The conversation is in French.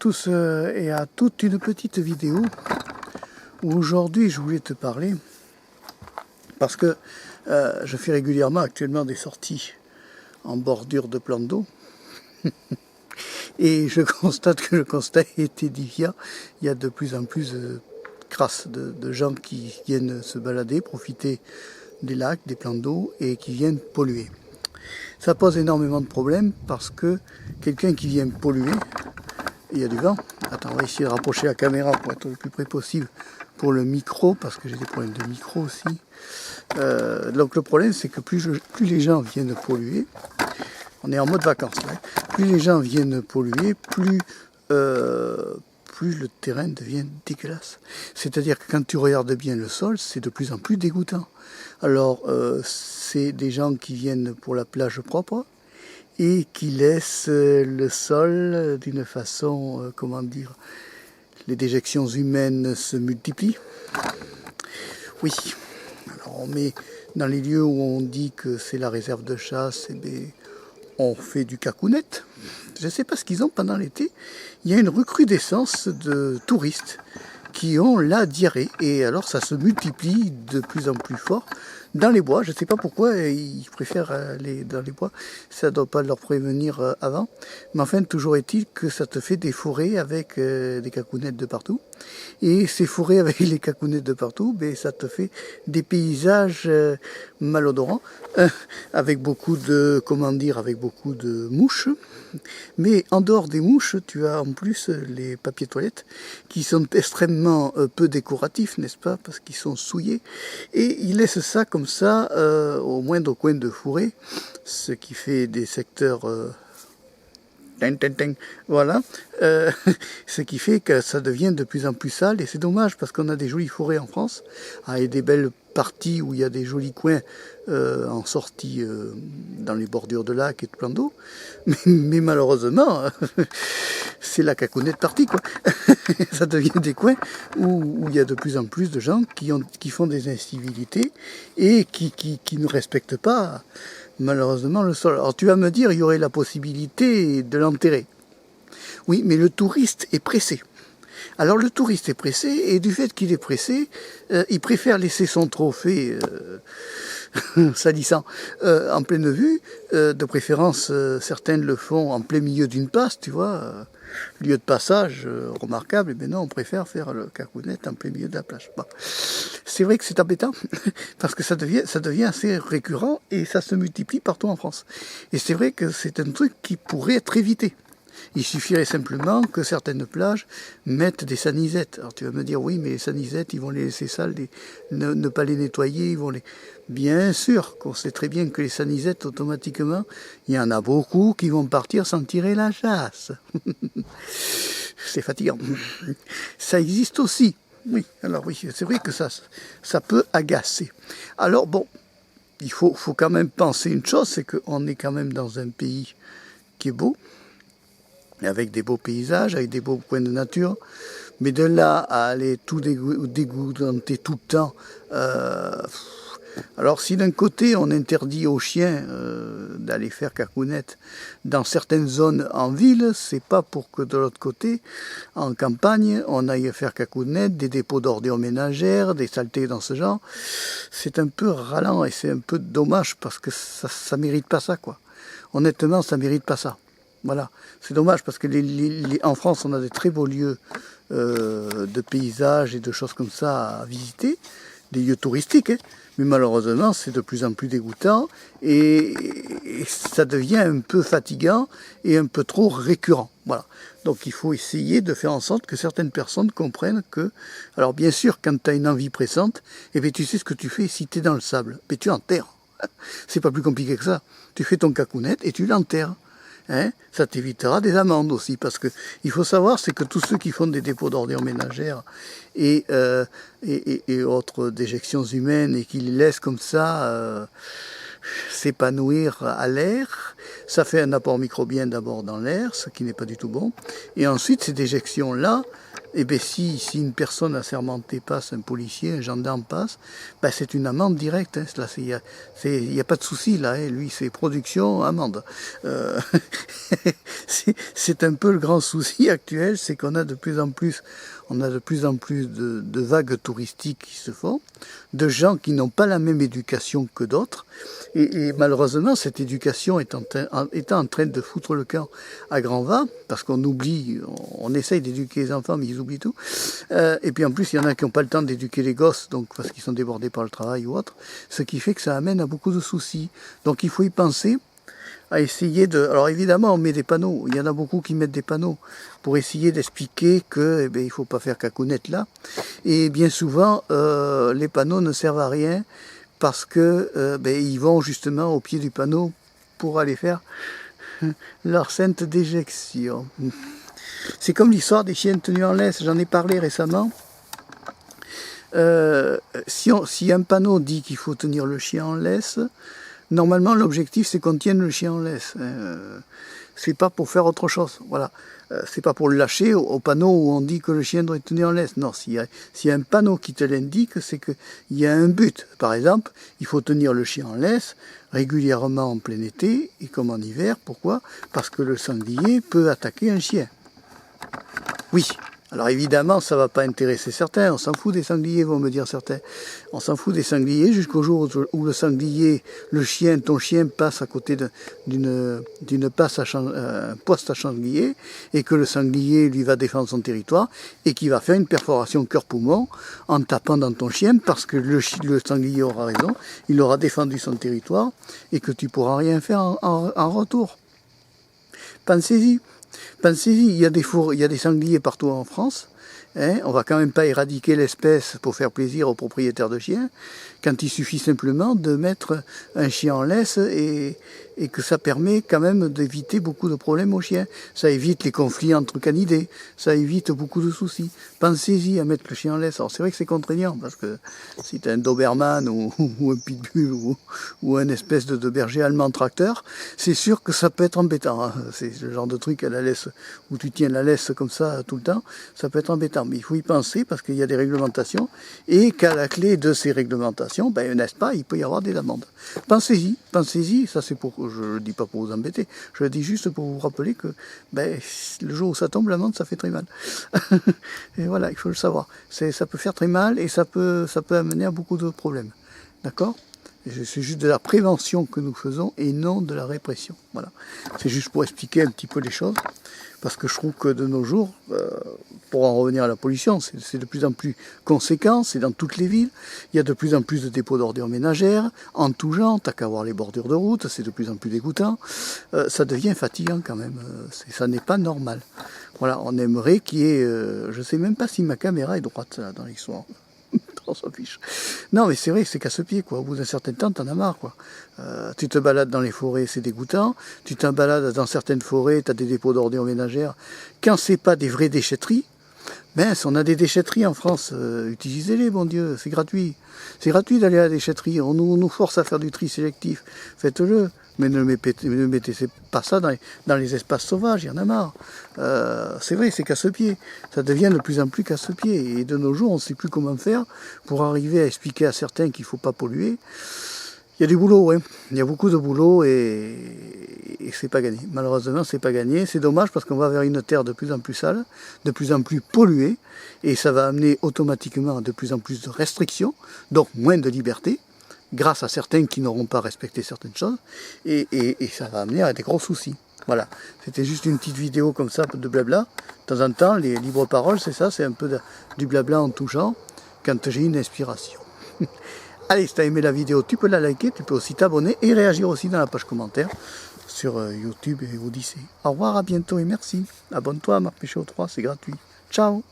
tous et à toutes, une petite vidéo où aujourd'hui je voulais te parler parce que je fais régulièrement actuellement des sorties en bordure de plans d'eau et je constate que le constat est édifiant. Il y a de plus en plus de gens qui viennent se balader, profiter des lacs, des plans d'eau et qui viennent polluer. Ça pose énormément de problèmes parce que quelqu'un qui vient polluer, il y a du vent. Attends, on va essayer de rapprocher la caméra pour être le plus près possible pour le micro, parce que j'ai des problèmes de micro aussi. Donc le problème, c'est que plus les gens viennent polluer, on est en mode vacances là, plus les gens viennent polluer, plus le terrain devient dégueulasse. C'est-à-dire que quand tu regardes bien le sol, c'est de plus en plus dégoûtant. Alors, c'est des gens qui viennent pour la plage propre et qui laissent le sol d'une façon, comment dire, les déjections humaines se multiplient. Oui, alors on met dans les lieux où on dit que c'est la réserve de chasse, eh bien, on fait du cacounette. Je ne sais pas ce qu'ils ont pendant l'été. Il y a une recrudescence de touristes qui ont la diarrhée. Et alors ça se multiplie de plus en plus fort dans les bois. Je ne sais pas pourquoi ils préfèrent aller dans les bois. Ça ne doit pas leur prévenir avant. Mais enfin, toujours est-il que ça te fait des forêts avec des cacounettes de partout. Et ces forêts avec les cacounettes de partout, ben, ça te fait des paysages malodorants, avec beaucoup de, comment dire, avec beaucoup de mouches. Mais en dehors des mouches, tu as en plus les papiers toilettes qui sont extrêmement peu décoratifs, n'est-ce pas, parce qu'ils sont souillés. Et ils laissent ça comme ça au moindre coin de forêt, ce qui fait des secteurs... Voilà, ce qui fait que ça devient de plus en plus sale et c'est dommage parce qu'on a des jolies forêts en France et des belles parties où il y a des jolis coins en sortie dans les bordures de lacs et de plans d'eau, mais malheureusement c'est la cacounette partie quoi. Ça devient des coins où il y a de plus en plus de gens qui font des incivilités et qui ne respectent pas malheureusement le sol. Alors tu vas me dire, il y aurait la possibilité de l'enterrer. Oui, mais le touriste est pressé. Alors le touriste est pressé, et du fait qu'il est pressé, il préfère laisser son trophée salissant en pleine vue. De préférence, certains le font en plein milieu d'une passe, tu vois, lieu de passage remarquable, et bien non, on préfère faire le cacounette en plein milieu de la plage. Bon. C'est vrai que c'est embêtant, parce que ça devient assez récurrent, et ça se multiplie partout en France. Et c'est vrai que c'est un truc qui pourrait être évité. Il suffirait simplement que certaines plages mettent des sanisettes. Alors tu vas me dire, oui, mais les sanisettes, ils vont les laisser sales, ne pas les nettoyer, ils vont les... Bien sûr qu'on sait très bien que les sanisettes, automatiquement, il y en a beaucoup qui vont partir sans tirer la chasse. C'est fatigant. Ça existe aussi. Oui, alors oui, c'est vrai que ça peut agacer. Alors bon, il faut quand même penser une chose, c'est qu'on est quand même dans un pays qui est beau, avec des beaux paysages, avec des beaux coins de nature, mais de là à aller tout dégoûter tout le temps, alors si d'un côté on interdit aux chiens d'aller faire cacounette dans certaines zones en ville, c'est pas pour que de l'autre côté, en campagne, on aille faire cacounette, des dépôts d'ordures ménagères, des saletés dans ce genre. C'est un peu ralent et c'est un peu dommage parce que ça mérite pas ça quoi. Honnêtement, ça mérite pas ça. Voilà, c'est dommage parce que en France, on a des très beaux lieux de paysages et de choses comme ça à visiter, des lieux touristiques, hein, mais malheureusement, c'est de plus en plus dégoûtant et ça devient un peu fatigant et un peu trop récurrent. Voilà. Donc il faut essayer de faire en sorte que certaines personnes comprennent que... Alors bien sûr, quand tu as une envie pressante, eh bien, tu sais ce que tu fais si tu es dans le sable, mais tu enterres. C'est pas plus compliqué que ça. Tu fais ton cacounette et tu l'enterres. Hein, ça t'évitera des amendes aussi, parce que il faut savoir, c'est que tous ceux qui font des dépôts d'ordures ménagères et autres déjections humaines et qui les laissent comme ça s'épanouir à l'air, ça fait un apport microbien d'abord dans l'air, ce qui n'est pas du tout bon, et ensuite ces déjections-là, Et bien si une personne assermentée passe, un policier, un gendarme passe, ben c'est une amende directe. Hein. Il n'y a pas de souci là. Hein. Lui, c'est production, amende. C'est un peu le grand souci actuel, c'est qu'on a de plus en plus, de vagues touristiques qui se font, de gens qui n'ont pas la même éducation que d'autres. Et malheureusement, cette éducation est en train de foutre le camp à grand va, parce qu'on oublie, on essaye d'éduquer les enfants, mais ils oublient tout. Et puis en plus, il y en a qui n'ont pas le temps d'éduquer les gosses, donc parce qu'ils sont débordés par le travail ou autre, ce qui fait que ça amène à beaucoup de soucis. Donc il faut y penser, à essayer de... Alors évidemment, on met des panneaux, il y en a beaucoup qui mettent des panneaux pour essayer d'expliquer que, il ne faut pas faire cacounette là. Et bien souvent, les panneaux ne servent à rien, parce que ils vont justement au pied du panneau pour aller faire leur sainte déjection. C'est comme l'histoire des chiens tenus en laisse, j'en ai parlé récemment. Si un panneau dit qu'il faut tenir le chien en laisse, normalement l'objectif c'est qu'on tienne le chien en laisse. C'est pas pour faire autre chose. Voilà. C'est pas pour le lâcher au panneau où on dit que le chien doit être tenu en laisse. Non, s'il y a un panneau qui te l'indique, c'est qu'il y a un but. Par exemple, il faut tenir le chien en laisse régulièrement en plein été et comme en hiver. Pourquoi? Parce que le sanglier peut attaquer un chien. Oui. Alors évidemment, ça ne va pas intéresser certains, on s'en fout des sangliers, vont me dire certains. On s'en fout des sangliers jusqu'au jour où le sanglier, ton chien passe à côté d'une poste à sanglier, et que le sanglier lui va défendre son territoire, et qu'il va faire une perforation cœur-poumon en tapant dans ton chien, parce que le sanglier aura raison, il aura défendu son territoire, et que tu ne pourras rien faire en retour. Pensez-y. Pensez-y, il y a des sangliers partout en France. Hein, on va quand même pas éradiquer l'espèce pour faire plaisir aux propriétaires de chiens, quand il suffit simplement de mettre un chien en laisse et que ça permet quand même d'éviter beaucoup de problèmes aux chiens. Ça évite les conflits entre canidés, ça évite beaucoup de soucis. Pensez-y à mettre le chien en laisse. Alors c'est vrai que c'est contraignant, parce que si tu as un Doberman ou un Pitbull ou un espèce de berger allemand tracteur, c'est sûr que ça peut être embêtant. Hein. C'est le genre de truc à la laisse où tu tiens la laisse comme ça tout le temps, ça peut être embêtant. Mais il faut y penser, parce qu'il y a des réglementations, et qu'à la clé de ces réglementations, n'est-ce pas, il peut y avoir des amendes. Pensez-y, ça c'est pour, je ne le dis pas pour vous embêter, je le dis juste pour vous rappeler que le jour où ça tombe, l'amende, ça fait très mal. Et voilà, il faut le savoir. Ça peut faire très mal, et ça peut amener à beaucoup de problèmes. D'accord ? C'est juste de la prévention que nous faisons et non de la répression. Voilà. C'est juste pour expliquer un petit peu les choses, parce que je trouve que de nos jours, pour en revenir à la pollution, c'est de plus en plus conséquent, c'est dans toutes les villes. Il y a de plus en plus de dépôts d'ordures ménagères, en tout genre, t'as qu'à voir les bordures de route, c'est de plus en plus dégoûtant. Ça devient fatigant quand même, ça n'est pas normal. Voilà, on aimerait qu'il y ait... je sais même pas si ma caméra est droite là, dans l'histoire. On s'en fiche. Non, mais c'est vrai, c'est casse-pied, quoi. Au bout d'un certain temps, t'en as marre, quoi. Tu te balades dans les forêts, c'est dégoûtant. Tu te balades dans certaines forêts, t'as des dépôts d'ordures ménagères. Quand c'est pas des vraies déchetteries, on a des déchetteries en France. Utilisez-les, bon Dieu, c'est gratuit. C'est gratuit d'aller à la déchetterie. On nous force à faire du tri sélectif. Faites-le. Mais ne mettez pas ça dans les espaces sauvages, il y en a marre. C'est vrai, c'est casse-pied. Ça devient de plus en plus casse-pied. Et de nos jours, on ne sait plus comment faire pour arriver à expliquer à certains qu'il ne faut pas polluer. Il y a du boulot, hein. Il y a beaucoup de boulot et c'est pas gagné. Malheureusement, c'est pas gagné. C'est dommage, parce qu'on va vers une terre de plus en plus sale, de plus en plus polluée, et ça va amener automatiquement à de plus en plus de restrictions, donc moins de liberté, grâce à certains qui n'auront pas respecté certaines choses, et ça va amener à des gros soucis. Voilà, c'était juste une petite vidéo comme ça, de blabla. De temps en temps, les libres paroles, c'est ça, c'est un peu du blabla en tout genre, quand j'ai une inspiration. Allez, si tu as aimé la vidéo, tu peux la liker, tu peux aussi t'abonner et réagir aussi dans la page commentaire sur YouTube et Odyssée. Au revoir, à bientôt et merci. Abonne-toi à Marc Péchaud 3, c'est gratuit. Ciao.